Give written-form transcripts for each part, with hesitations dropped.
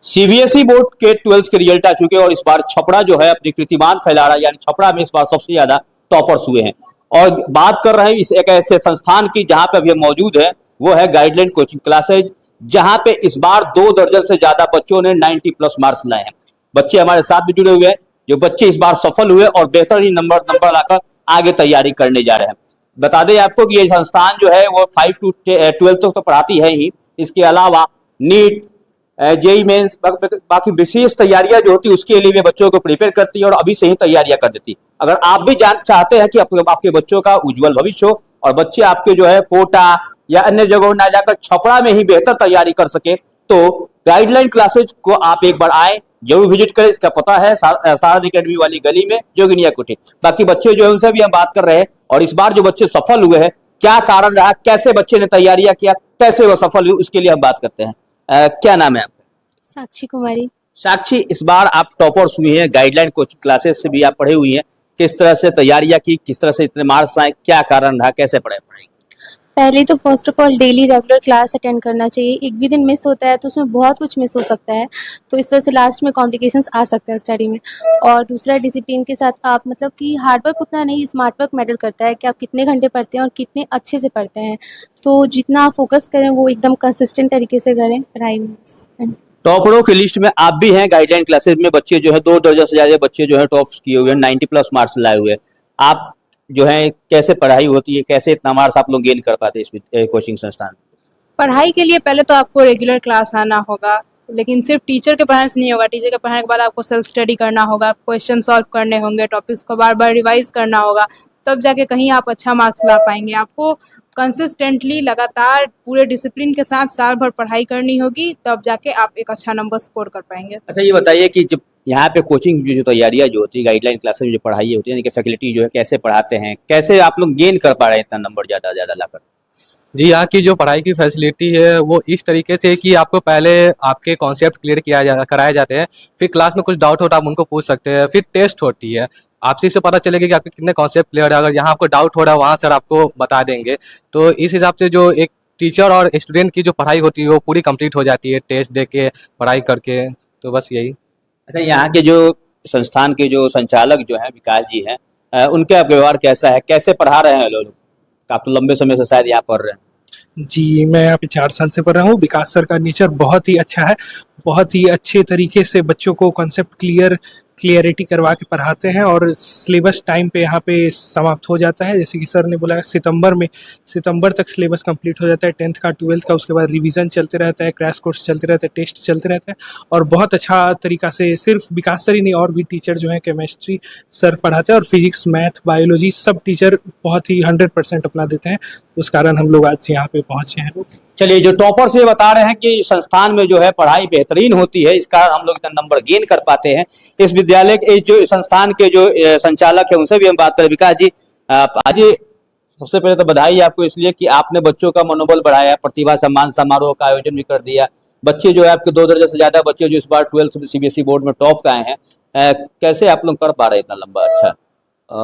CBSE board के 12th के result आ चुके हैं और इस बार छपरा जो है अपनी कीर्तिमान फैला रहा है, यानी छपरा में इस बार सबसे ज्यादा टॉपर्स हुए हैं। और बात कर रहे हैं इस एक ऐसे संस्थान की जहां पे अभी हम मौजूद है, वो है गाइडलाइन कोचिंग क्लासेज, जहां पे इस बार 2 दर्जन से ज्यादा बच्चों ने 90 प्लस मार्क्स लाए हैं। बच्चे हमारे साथ भी जुड़े हुए हैं, जो बच्चे इस बार सफल हुए और बेहतरीन नंबर लाकर आगे तैयारी करने जा रहे हैं। बता दें आपको कि ये संस्थान जो है वो 5 to 12 तक तो पढ़ाती है ही, इसके अलावा नीट, जेई मेंस, बाकी विशेष तैयारियां जो होती है उसके लिए भी बच्चों को प्रिपेयर करती है और अभी से ही तैयारियां कर देती है। अगर आप भी चाहते हैं कि आपके बच्चों का उज्जवल भविष्य हो और बच्चे आपके जो है कोटा या अन्य जगहों ना जाकर छपरा में ही बेहतर तैयारी कर सके, तो गाइडलाइन क्लासेज को आप एक बार आए, जरूर विजिट करें। इसका पता है सारद एकेडमी वाली गली में, जोगिनिया कोठी। बाकी बच्चे जो है उनसे भी हम बात कर रहे हैं और इस बार जो बच्चे सफल हुए हैं, क्या कारण रहा, कैसे बच्चे ने तैयारियां किया, कैसे वो सफल हुए, उसके लिए हम बात करते हैं। क्या नाम है आपका? साक्षी कुमारी। साक्षी, इस बार आप टॉपर्स हुई हैं, गाइडलाइन कोचिंग क्लासेस से भी आप पढ़े हुई हैं, किस तरह से तैयारियां की, किस तरह से इतने मार्क्स आए, क्या कारण रहा, कैसे पढ़ाई? पहले तो first of all daily regular class attend करना चाहिए। एक भी दिन मिस होता है तो उसमें बहुत कुछ मिस हो सकता है, तो इस वजह से लास्ट में कॉम्प्लिकेशंस आ सकते हैं स्टडी में। और दूसरा, डिसिप्लिन के साथ आप मतलब कि हार्ड वर्क उतना नहीं, स्मार्ट वर्क मैटर करता है कि आप कितने घंटे पढ़ते हैं और कितने अच्छे से पढ़ते हैं। तो जितना आप फोकस करें वो एकदम कंसिस्टेंट तरीके से करें पढ़ाई में। टॉपरों की लिस्ट में आप भी हैं। गाइडलाइन क्लासेस में बच्चे जो है 2 दर्जन से ज्यादा बच्चे जो है टॉप्स किए हुए हैं, 90 प्लस मार्क्स लाए हुए हैं। आप जो है कैसे पढ़ाई होती है, कैसे इतना मार्क्स आप लोग गेन कर पाते हैं इस कोचिंग संस्थान? पढ़ाई के लिए पहले तो आपको रेगुलर क्लास आना होगा, लेकिन सिर्फ टीचर के पढ़ाने से नहीं होगा। टीचर के पढ़ाने के बाद आपको सेल्फ स्टडी करना होगा, क्वेश्चन सॉल्व करने होंगे, टॉपिक्स को बार बार रिवाइज करना होगा, तब जाके कहीं आप अच्छा मार्क्स ला पाएंगे। आपको कंसिस्टेंटली लगातार पूरे डिसिप्लिन के साथ साल भर पढ़ाई करनी होगी, तब जाके आप एक अच्छा नंबर स्कोर कर पाएंगे। अच्छा, ये बताइए कि जब यहाँ पे कोचिंग जो तैयारियां जो होती है, गाइडलाइन क्लासेस में जो पढ़ाई होती है, फैकल्टी जो है कैसे पढ़ाते हैं, कैसे आप लोग गेन कर पा रहे हैं इतना नंबर ज्यादा लाकर? जी, यहाँ की जो पढ़ाई की फैसिलिटी है वो इस तरीके से कि आपको पहले आपके कॉन्सेप्ट क्लियर कराए जाते हैं, फिर क्लास में कुछ डाउट होता है आप उनको पूछ सकते हैं, फिर टेस्ट होती है, आपसे इससे पता चलेगा कि आपके कितने कॉन्सेप्ट क्लियर है। अगर यहाँ आपको डाउट हो रहा है वहाँ सर आपको बता देंगे। तो इस हिसाब से जो एक टीचर और स्टूडेंट की जो पढ़ाई होती है वो पूरी कंप्लीट हो जाती है टेस्ट दे के, पढ़ाई करके। तो बस यही। अच्छा, यहाँ के जो संस्थान के जो संचालक जो है विकास जी हैं, उनका व्यवहार कैसा है, कैसे पढ़ा रहे हैं लोग? आप तो लंबे समय से शायद यहाँ पढ़ रहे हैं। जी, मैं यहाँ पे 4 साल से पढ़ रहा हूँ। विकास सर का नेचर बहुत ही अच्छा है, बहुत ही अच्छे तरीके से बच्चों को कॉन्सेप्ट क्लियरिटी करवा के पढ़ाते हैं और सिलेबस टाइम पे यहाँ पे समाप्त हो जाता है। जैसे कि सर ने बोला सितंबर तक सिलेबस कंप्लीट हो जाता है 10th का 12th का। उसके बाद रिवीजन चलते रहता है, क्रैश कोर्स चलते रहते हैं, टेस्ट चलते रहते हैं और बहुत अच्छा तरीका से सिर्फ विकास सर ही नहीं और भी टीचर जो हैं, केमिस्ट्री सर पढ़ाते हैं और फिजिक्स, मैथ, बायोलॉजी सब टीचर बहुत ही 100% अपना देते हैं। उस कारण हम लोग आज यहाँ पे पहुँचे हैं। चलिए, जो टॉपर से बता रहे हैं कि संस्थान में जो है पढ़ाई बेहतरीन होती है, इस कारण हम लोग इतना नंबर गेन कर पाते हैं। इस विद्यालय के जो संस्थान के जो संचालक है उनसे भी हम बात करें। विकास जी, आज सबसे पहले तो बधाई आपको इसलिए कि आपने बच्चों का मनोबल बढ़ाया, प्रतिभा सम्मान समारोह का आयोजन भी कर दिया। बच्चे जो है आपके 2 दर्जन से ज्यादा बच्चे जो इस बार 12th सीबीएसई बोर्ड में टॉप का आए हैं, कैसे आप लोग कर पा रहे हैं इतना लंबा? अच्छा,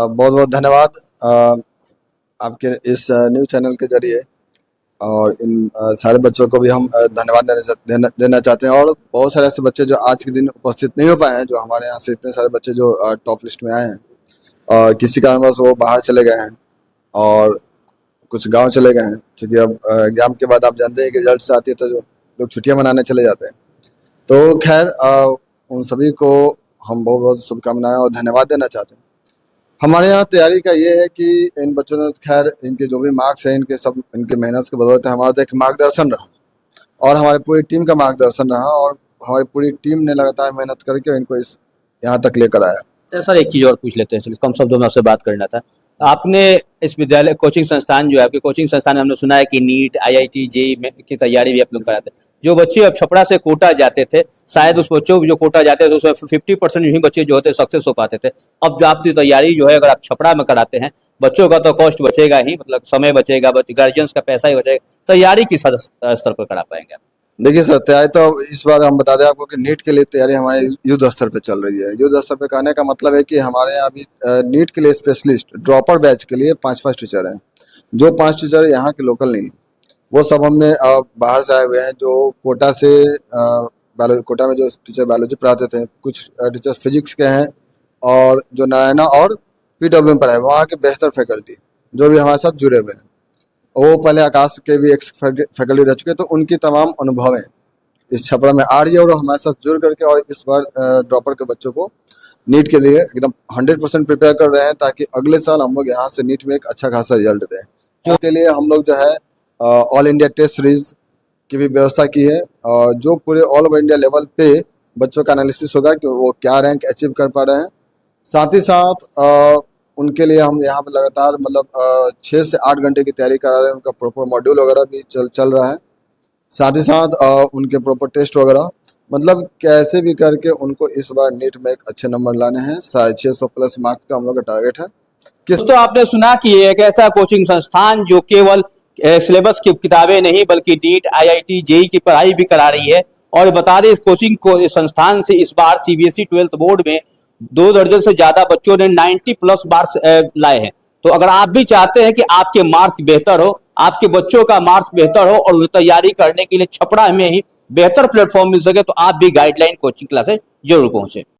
बहुत बहुत धन्यवाद आपके इस न्यूज चैनल के जरिए, और इन सारे बच्चों को भी हम धन्यवाद देना चाहते हैं। और बहुत सारे ऐसे बच्चे जो आज के दिन उपस्थित नहीं हो पाए हैं, जो हमारे यहाँ से इतने सारे बच्चे जो टॉप लिस्ट में आए हैं और किसी कारणवश वो बाहर चले गए हैं और कुछ गांव चले गए हैं, क्योंकि अब एग्जाम के बाद आप जानते हैं कि रिजल्ट आती है तो जो लोग छुट्टियां मनाने चले जाते हैं। तो खैर, उन सभी को हम बहुत बहुत शुभकामनाएं और धन्यवाद देना चाहते हैं। हमारे यहाँ तैयारी का ये है कि इन बच्चों ने खैर इनके जो भी मार्क्स हैं इनके मेहनत की बदौलत है। हमारा तो एक मार्गदर्शन रहा और हमारी पूरी टीम का मार्गदर्शन रहा और हमारी पूरी टीम ने लगातार मेहनत करके इनको इस यहाँ तक लेकर आया। सर, एक चीज और पूछ लेते हैं, कम शब्दों में आपसे बात करना था। आपने इस विद्यालय कोचिंग संस्थान जो है, आपके कोचिंग संस्थान में हमने सुना है कि नीट, आईआईटी, जेईई की तैयारी भी आप लोग कराते हैं। जो बच्चे अब छपरा से कोटा जाते थे, शायद उस बच्चों जो कोटा जाते थे उसमें 50% ही बच्चे जो होते सक्सेस हो पाते थे। अब जो आपकी तैयारी जो है अगर आप छपरा में कराते हैं, बच्चों का तो कॉस्ट बचेगा ही, मतलब समय बचेगा, गार्जियंस का पैसा ही बचेगा। तैयारी किस स्तर पर करा पाएंगे आप? देखिए सर, तैयारी तो इस बार हम बता दें आपको कि नीट के लिए तैयारी हमारे युद्ध स्तर पे चल रही है। युद्ध स्तर पे कहने का मतलब है कि हमारे यहाँ अभी नीट के लिए स्पेशलिस्ट ड्रॉपर बैच के लिए 5 टीचर हैं। जो 5 टीचर यहाँ के लोकल नहीं, वो सब हमने बाहर से आए हुए हैं, जो कोटा से कोटा में जो टीचर बायोलॉजी पढ़ाते थे, कुछ टीचर फिजिक्स के हैं, और जो नारायणा और PW में पढ़ाए वहाँ के बेहतर फैकल्टी जो भी हमारे साथ जुड़े हुए हैं, वो पहले आकाश के भी एक्स फैकल्टी रह चुके, तो उनकी तमाम अनुभवें इस छपरा में आ रही है और हमारे साथ जुड़ करके और इस बार ड्रॉपर के बच्चों को नीट के लिए एकदम 100% प्रिपेयर कर रहे हैं, ताकि अगले साल हम लोग यहाँ से नीट में एक अच्छा खासा रिजल्ट दें। उसके लिए हम लोग जो है ऑल इंडिया टेस्ट सीरीज की भी व्यवस्था की है, और जो पूरे ऑल ओवर इंडिया लेवल पे बच्चों का एनालिसिस होगा कि वो क्या रैंक अचीव कर पा रहे हैं। साथ ही साथ उनके लिए हम यहाँ पे लगातार मतलब 6 से 8 घंटे की तैयारी करा रहे हैं, उनका प्रॉपर मॉड्यूल वगैरह भी चल रहा है, साथ ही साथ उनके प्रॉपर टेस्ट वगैरह, मतलब कैसे भी करके उनको इस बार नीट में एक अच्छे नंबर लाने हैं। 650 प्लस मार्क्स का हम लोग का टारगेट है। दोस्तों आपने सुना कि एक ऐसा कोचिंग संस्थान जो केवल सिलेबस की किताबें नहीं बल्कि नीट, IIT, JEE की पढ़ाई भी करा रही है। और बता दें इस कोचिंग को संस्थान से इस बार CBSE 12th बोर्ड में 2 दर्जन से ज्यादा बच्चों ने 90 प्लस मार्क्स लाए हैं। तो अगर आप भी चाहते हैं कि आपके मार्क्स बेहतर हो, आपके बच्चों का मार्क्स बेहतर हो और तैयारी करने के लिए छपरा में ही बेहतर प्लेटफॉर्म मिल सके, तो आप भी गाइडलाइन कोचिंग क्लासेस जरूर पहुंचे।